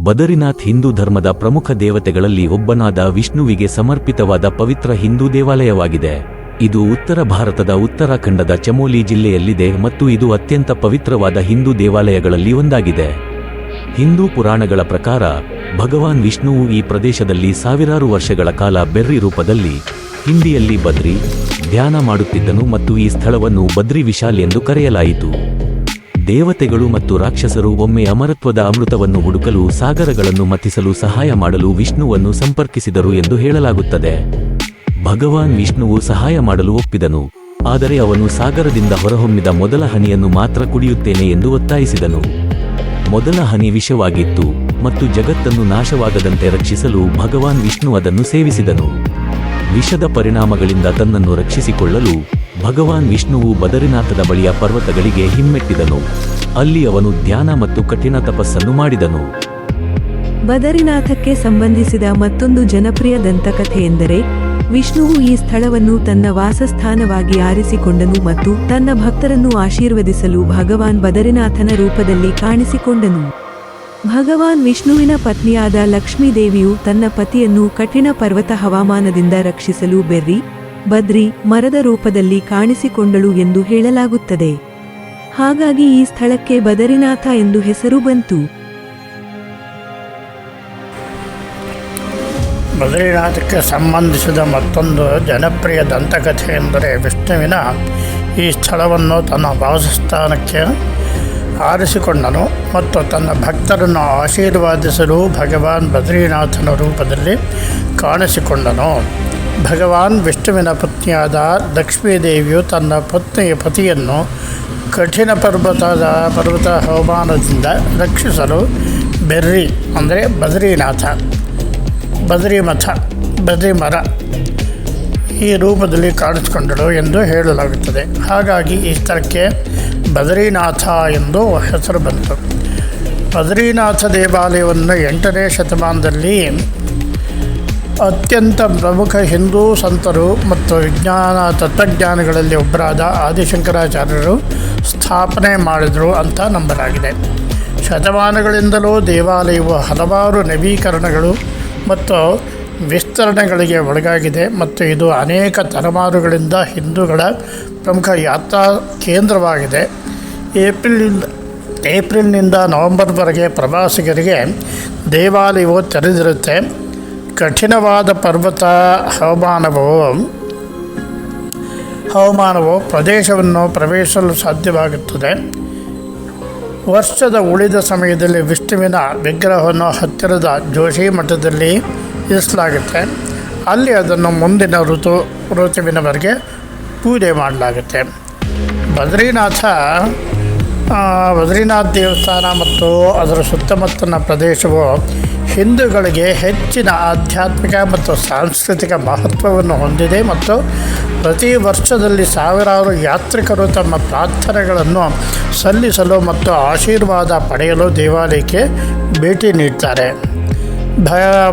ಬದರಿನಾಥ್ ಹಿಂದೂ ಧರ್ಮದ ಪ್ರಮುಖ ದೇವತೆಗಳಲ್ಲಿ ಒಬ್ಬನಾದ ವಿಷ್ಣುವಿಗೆ ಸಮರ್ಪಿತವಾದ ಪವಿತ್ರ ಹಿಂದೂ ದೇವಾಲಯವಾಗಿದೆ. ಇದು ಉತ್ತರ ಭಾರತದ ಉತ್ತರಾಖಂಡದ ಚಮೋಲಿ ಜಿಲ್ಲೆಯಲ್ಲಿದೆ ಮತ್ತು ಇದು ಅತ್ಯಂತ ಪವಿತ್ರವಾದ ಹಿಂದೂ ದೇವಾಲಯಗಳಲ್ಲಿ ಒಂದಾಗಿದೆ. ಹಿಂದೂ ಪುರಾಣಗಳ ಪ್ರಕಾರ ಭಗವಾನ್ ವಿಷ್ಣುವು ಈ ಪ್ರದೇಶದಲ್ಲಿ ಸಾವಿರಾರು ವರ್ಷಗಳ ಕಾಲ ಬೆರ್ರಿ ರೂಪದಲ್ಲಿ ಹಿಂದಿಯಲ್ಲಿ ಬದ್ರಿ ಧ್ಯಾನ ಮಾಡುತ್ತಿದ್ದನು ಮತ್ತು ಈ ಸ್ಥಳವನ್ನು ಬದ್ರಿ ವಿಶಾಲ್ ಎಂದು ಕರೆಯಲಾಯಿತು. ದೇವತೆಗಳು ಮತ್ತು ರಾಕ್ಷಸರು ಒಮ್ಮೆ ಅಮರತ್ವದ ಅಮೃತವನ್ನು ಹುಡುಕಲು ಸಾಗರಗಳನ್ನು ಮಥಿಸಲು ಸಹಾಯ ಮಾಡಲು ವಿಷ್ಣುವನ್ನು ಸಂಪರ್ಕಿಸಿದರು ಎಂದು ಹೇಳಲಾಗುತ್ತದೆ. ಭಗವಾನ್ ವಿಷ್ಣುವು ಸಹಾಯ ಮಾಡಲು ಒಪ್ಪಿದನು, ಆದರೆ ಅವನು ಸಾಗರದಿಂದ ಹೊರಹೊಮ್ಮಿದ ಮೊದಲ ಹನಿಯನ್ನು ಮಾತ್ರ ಕುಡಿಯುತ್ತೇನೆ ಎಂದು ಒತ್ತಾಯಿಸಿದನು. ಮೊದಲ ಹನಿ ವಿಷವಾಗಿತ್ತು ಮತ್ತು ಜಗತ್ತನ್ನು ನಾಶವಾಗದಂತೆ ರಕ್ಷಿಸಲು ಭಗವಾನ್ ವಿಷ್ಣು ಅದನ್ನು ಸೇವಿಸಿದನು. ವಿಷದ ಪರಿಣಾಮಗಳಿಂದ ತನ್ನನ್ನು ರಕ್ಷಿಸಿಕೊಳ್ಳಲು ಭಗವಾನ್ ವಿಷ್ಣುವು ಬದರಿನಾಥದ ಬಳಿಯ ಪರ್ವತಗಳಿಗೆ ಹಿಮ್ಮೆಟ್ಟಿದನು. ಅಲ್ಲಿ ಅವನು ಧ್ಯಾನ ಮತ್ತು ಕಠಿಣ ತಪಸ್ಸನ್ನು ಮಾಡಿದನು. ಬದರಿನಾಥಕ್ಕೆ ಸಂಬಂಧಿಸಿದ ಮತ್ತೊಂದು ಜನಪ್ರಿಯ ದಂತಕಥೆಯೆಂದರೆ, ವಿಷ್ಣುವು ಈ ಸ್ಥಳವನ್ನು ತನ್ನ ವಾಸಸ್ಥಾನವಾಗಿ ಆರಿಸಿಕೊಂಡನು ಮತ್ತು ತನ್ನ ಭಕ್ತರನ್ನು ಆಶೀರ್ವದಿಸಲು ಭಗವಾನ್ ಬದರಿನಾಥನ ರೂಪದಲ್ಲಿ ಕಾಣಿಸಿಕೊಂಡನು. ಭಗವಾನ್ ವಿಷ್ಣುವಿನ ಪತ್ನಿಯಾದ ಲಕ್ಷ್ಮೀದೇವಿಯು ತನ್ನ ಪತಿಯನ್ನು ಕಠಿಣ ಪರ್ವತ ಹವಾಮಾನದಿಂದ ರಕ್ಷಿಸಲು ಬದ್ರಿ ಮರದ ರೂಪದಲ್ಲಿ ಕಾಣಿಸಿಕೊಂಡಳು ಎಂದು ಹೇಳಲಾಗುತ್ತದೆ. ಹಾಗಾಗಿ ಈ ಸ್ಥಳಕ್ಕೆ ಬದರಿನಾಥ ಎಂದು ಹೆಸರು ಬಂತು. ಬದರಿನಾಥಕ್ಕೆ ಸಂಬಂಧಿಸಿದ ಮತ್ತೊಂದು ಜನಪ್ರಿಯ ದಂತಕಥೆ ಎಂದರೆ, ವಿಷ್ಣುವಿನ ಈ ಸ್ಥಳವನ್ನು ತನ್ನ ವಾಸಸ್ಥಾನಕ್ಕೆ ಆರಿಸಿಕೊಂಡನು ಮತ್ತು ತನ್ನ ಭಕ್ತರನ್ನು ಆಶೀರ್ವಾದಿಸಲು ಭಗವಾನ್ ಬದ್ರಿನಾಥನ ರೂಪದಲ್ಲಿ ಕಾಣಿಸಿಕೊಂಡನು. ಭಗವಾನ್ ವಿಷ್ಣುವಿನ ಪತ್ನಿಯಾದ ಲಕ್ಷ್ಮೀದೇವಿಯು ತನ್ನ ಪತಿಯನ್ನು ಕಠಿಣ ಪರ್ವತ ಹವಾಮಾನದಿಂದ ರಕ್ಷಿಸಲು ಬೆರ್ರಿ ಅಂದರೆ ಬದ್ರಿ ಮರ ಈ ರೂಪದಲ್ಲಿ ಕಾಣಿಸಿಕೊಂಡಳು ಎಂದು ಹೇಳಲಾಗುತ್ತದೆ. ಹಾಗಾಗಿ ಈ ಸ್ಥಳಕ್ಕೆ ಬದರಿನಾಥ ಎಂದು ಹೆಸರು ಬಂತು. ಬದರಿನಾಥ ದೇವಾಲಯವನ್ನು 8ನೇ ಶತಮಾನದಲ್ಲಿ ಅತ್ಯಂತ ಪ್ರಮುಖ ಹಿಂದೂ ಸಂತರು ಮತ್ತು ತತ್ವಜ್ಞಾನಿಗಳಲ್ಲಿ ಒಬ್ಬರಾದ ಆದಿಶಂಕರಾಚಾರ್ಯರು ಸ್ಥಾಪನೆ ಮಾಡಿದರು ಅಂತ ನಂಬಲಾಗಿದೆ. ಶತಮಾನಗಳಿಂದಲೂ ದೇವಾಲಯವು ಹಲವಾರು ನವೀಕರಣಗಳು ಮತ್ತು ವಿಸ್ತರಣೆಗಳಿಗೆ ಒಳಗಾಗಿದೆ ಮತ್ತು ಇದು ಅನೇಕ ತಲೆಮಾರುಗಳಿಂದ ಹಿಂದೂಗಳ ಪ್ರಮುಖ ಯಾತ್ರಾ ಕೇಂದ್ರವಾಗಿದೆ. ಏಪ್ರಿಲ್ನಿಂದ ನವೆಂಬರ್ವರೆಗೆ ಪ್ರವಾಸಿಗರಿಗೆ ದೇವಾಲಯವು ತೆರೆದಿರುತ್ತೆ. ಕಠಿಣವಾದ ಪರ್ವತ ಹವಾಮಾನವು ಪ್ರದೇಶವನ್ನು ಪ್ರವೇಶಿಸಲು ಸಾಧ್ಯವಾಗುತ್ತದೆ. ವರ್ಷದ ಉಳಿದ ಸಮಯದಲ್ಲಿ ವಿಷ್ಣುವಿನ ವಿಗ್ರಹವನ್ನು ಹತ್ತಿರದ ಜೋಶಿ ಮಠದಲ್ಲಿ ಇರಿಸಲಾಗುತ್ತೆ. ಅಲ್ಲಿ ಅದನ್ನು ಮುಂದಿನ ಋತುವಿನವರೆಗೆ ಪೂಜೆ ಮಾಡಲಾಗುತ್ತೆ. ಬದ್ರಿನಾಥ್ ದೇವಸ್ಥಾನ ಮತ್ತು ಅದರ ಸುತ್ತಮುತ್ತಲಿನ ಪ್ರದೇಶವು ಹಿಂದೂಗಳಿಗೆ ಹೆಚ್ಚಿನ ಆಧ್ಯಾತ್ಮಿಕ ಮತ್ತು ಸಾಂಸ್ಕೃತಿಕ ಮಹತ್ವವನ್ನು ಹೊಂದಿದೆ ಮತ್ತು ಪ್ರತಿ ವರ್ಷದಲ್ಲಿ ಸಾವಿರಾರು ಯಾತ್ರಿಕರು ತಮ್ಮ ಪ್ರಾರ್ಥನೆಗಳನ್ನು ಸಲ್ಲಿಸಲು ಮತ್ತು ಆಶೀರ್ವಾದ ಪಡೆಯಲು ದೇವಾಲಯಕ್ಕೆ ಭೇಟಿ ನೀಡ್ತಾರೆ.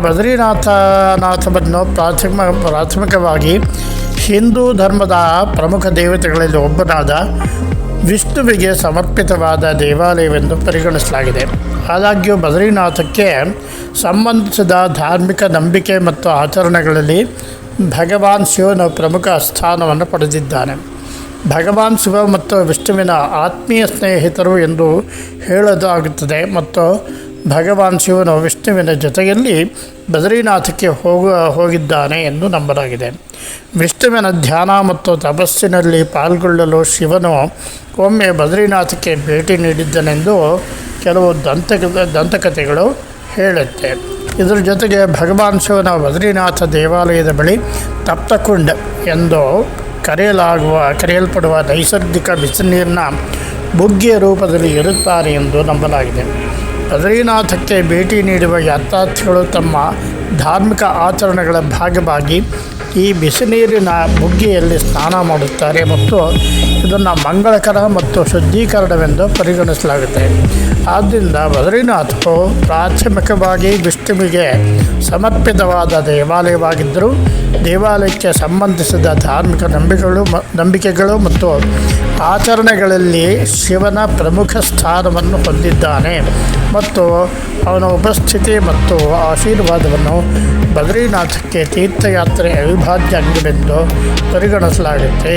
ಬದ್ರಿನಾಥವನ್ನು ಪ್ರಾಥಮಿಕವಾಗಿ ಹಿಂದೂ ಧರ್ಮದ ಪ್ರಮುಖ ದೇವತೆಗಳಲ್ಲಿ ಒಬ್ಬನಾದ ವಿಷ್ಣುವಿಗೆ ಸಮರ್ಪಿತವಾದ ದೇವಾಲಯವೆಂದು ಪರಿಗಣಿಸಲಾಗಿದೆ. ಆದಾಗ್ಯೂ ಬದ್ರಿನಾಥಕ್ಕೆ ಸಂಬಂಧಿಸಿದ ಧಾರ್ಮಿಕ ನಂಬಿಕೆ ಮತ್ತು ಆಚರಣೆಗಳಲ್ಲಿ ಭಗವಾನ್ ಶಿವನು ಪ್ರಮುಖ ಸ್ಥಾನವನ್ನು ಪಡೆದಿದ್ದಾನೆ. ಭಗವಾನ್ ಶಿವ ಮತ್ತು ವಿಷ್ಣುವಿನ ಆತ್ಮೀಯ ಸ್ನೇಹಿತರು ಎಂದು ಹೇಳಲಾಗುತ್ತದೆ ಮತ್ತು ಭಗವಾನ್ ಶಿವನು ವಿಷ್ಣುವಿನ ಜೊತೆಯಲ್ಲಿ ಬದ್ರಿನಾಥಕ್ಕೆ ಹೋಗಿದ್ದಾನೆ ಎಂದು ನಂಬಲಾಗಿದೆ. ವಿಷ್ಣುವಿನ ಧ್ಯಾನ ಮತ್ತು ತಪಸ್ಸಿನಲ್ಲಿ ಪಾಲ್ಗೊಳ್ಳಲು ಶಿವನು ಒಮ್ಮೆ ಬದ್ರಿನಾಥಕ್ಕೆ ಭೇಟಿ ನೀಡಿದ್ದನೆಂದು ಕೆಲವು ದಂತಕಥೆಗಳು ಹೇಳುತ್ತೆ. ಇದರ ಜೊತೆಗೆ ಭಗವಾನ್ ಶಿವನ ಬದ್ರಿನಾಥ ದೇವಾಲಯದ ಬಳಿ ತಪ್ತಕುಂಡ್ ಎಂದು ಕರೆಯಲ್ಪಡುವ ನೈಸರ್ಗಿಕ ಬಿಸಿನೀರಿನ ಬುಗ್ಗೆಯ ರೂಪದಲ್ಲಿ ಇರುತ್ತಾರೆ ಎಂದು ನಂಬಲಾಗಿದೆ. ಬದ್ರಿನಾಥಕ್ಕೆ ಭೇಟಿ ನೀಡುವ ಯಾತ್ರಾರ್ಥಿಗಳು ತಮ್ಮ ಧಾರ್ಮಿಕ ಆಚರಣೆಗಳ ಭಾಗವಾಗಿ ಈ ಬಿಸಿನೀರಿನ ಬುಗ್ಗೆಯಲ್ಲಿ ಸ್ನಾನ ಮಾಡುತ್ತಾರೆ ಮತ್ತು ಇದನ್ನು ಮಂಗಳಕರ ಮತ್ತು ಶುದ್ಧೀಕರಣವೆಂದು ಪರಿಗಣಿಸಲಾಗುತ್ತೆ. ಆದ್ದರಿಂದ ಬದ್ರಿನಾಥವು ಪ್ರಾಥಮಿಕವಾಗಿ ವಿಷ್ಣುವಿಗೆ ಸಮರ್ಪಿತವಾದ ದೇವಾಲಯವಾಗಿದ್ದರೂ ದೇವಾಲಯಕ್ಕೆ ಸಂಬಂಧಿಸಿದ ಧಾರ್ಮಿಕ ನಂಬಿಕೆಗಳು ಮತ್ತು ಆಚರಣೆಗಳಲ್ಲಿ ಶಿವನ ಪ್ರಮುಖ ಸ್ಥಾನವನ್ನು ಹೊಂದಿದ್ದಾನೆ ಮತ್ತು ಅವನ ಉಪಸ್ಥಿತಿ ಮತ್ತು ಆಶೀರ್ವಾದವನ್ನು ಬದ್ರಿನಾಥಕ್ಕೆ ತೀರ್ಥಯಾತ್ರೆ ಅವಿಭಾಜ್ಯ ಅಂಗವೆಂದು ಪರಿಗಣಿಸಲಾಗುತ್ತೆ.